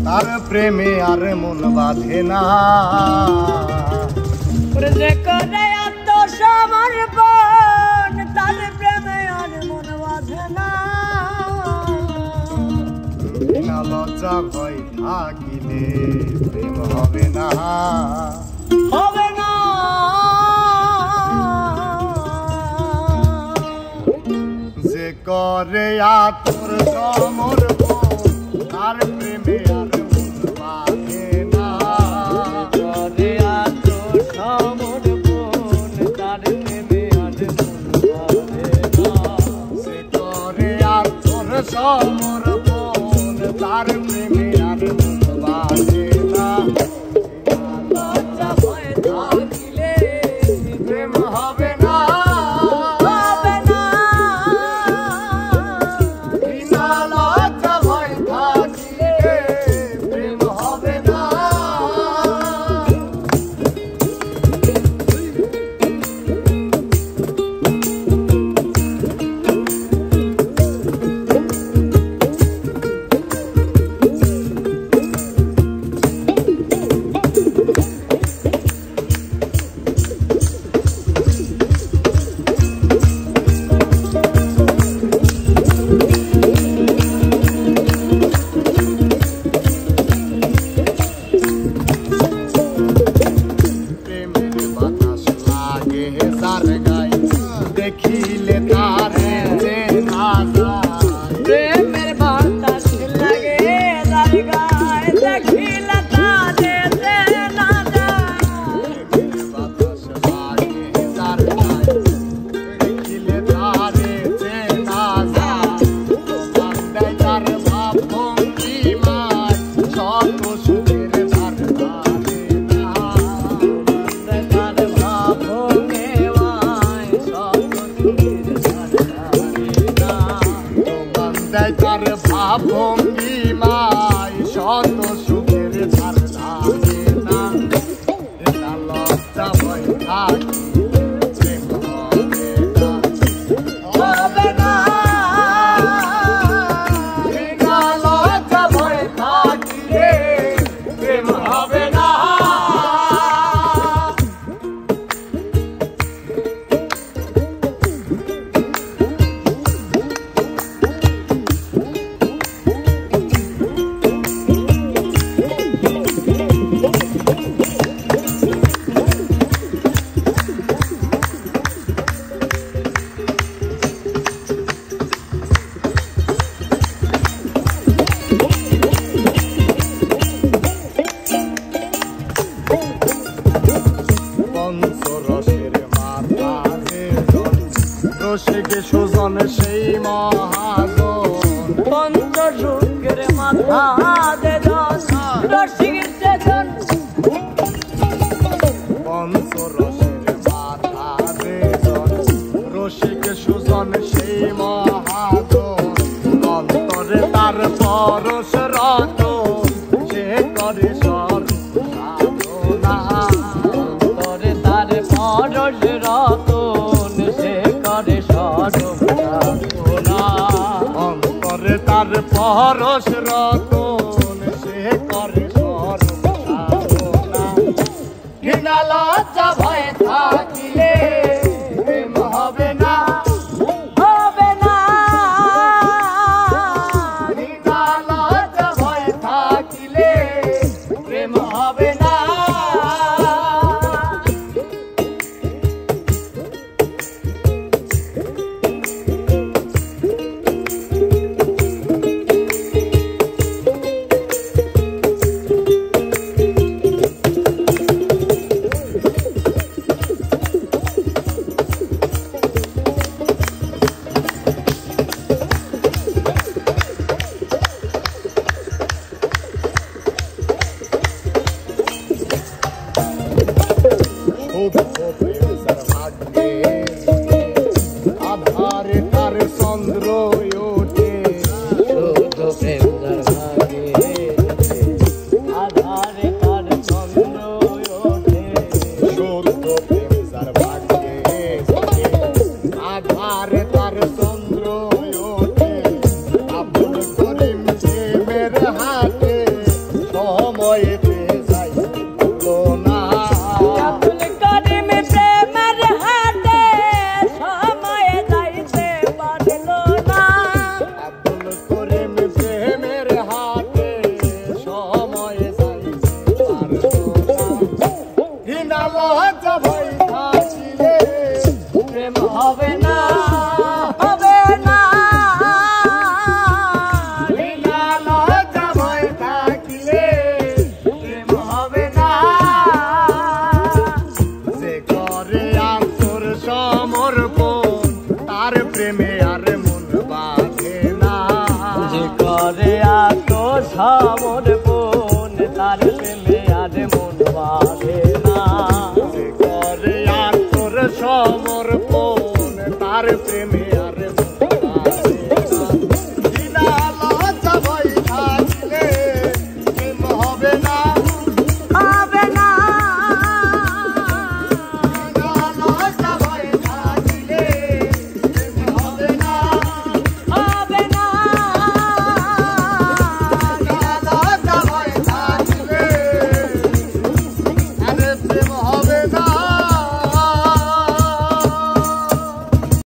তার প্রেমে আর মন বাঁধে না, যে করে আত্মসমর্পণ তার প্রেমে আর মন বাঁধে না। বিনা লজ্জা ভয় থাকিলে প্রেম হবে না, হবে না। যে করে আত্মসমর্পণ তার প্রেমে আর মন বাঁধে না, করে আত্মসমর্পণ তার প্রেমে আর মন বাঁধে না। যে করে আত্মসমর্পণ তার প্রেমে আর মন বাঁধে না। লজ্জা ভয় থাকিলে প্রেম হবে না, হবে না। বিনা লজ্জা ভয় থাকিলে প্রেম হবে না। প্রেমের বাতাস লাগে যার গায়ে, দেখিলে তারে যে না যায়। প্রেমের বাতাস লাগে তার গায়ে, দেখিলে তারে যে না যায়। প্রেমের বাতাস লাগে যার গায়ে, দেখিলে তারে যে না যায়। তোমার দেয় তার ভাব ভঙ্গিমায়, শত সুখের ধার ধারে না। তার ভাব নেওয়ায় সব সুখের ধার ধারে না। তোমার দেয় তার ভাব ভঙ্গিমায়, শত সুখের ধার ধারে না। এটা লজ্জা ভয় থাকিলে প্রেম হবে না, হবে না। বিনা লজ্জা ভয় থাকিলে প্রেম হবে না। পঞ্চরসের মাথা যে জন, রসিকে সুজন সেই মহাজন। পঞ্চসুখের মাথা যে জন, রসিক যে জন। পঞ্চরসের মাথা যে জন, রসিকে সুজন সেই মহাজন। অন্তরে তার পরশ রত, সে করে সর্বসাধনা। করে তার পরশ রতন, সে করে সর্বসাধনা। অন্তরে তার পরশ রতন, সে করে সর্বসাধনা। ঘৃণা লজ্জা ভয় থাকিলে প্রেম হবে না, হবে না। ঘৃণা লজ্জা ভয় থাকিলে প্রেম হবে না। তো সমর্পণ তার প্রেমে আর মন বাঁধে না করে আর তোর সমর্পণ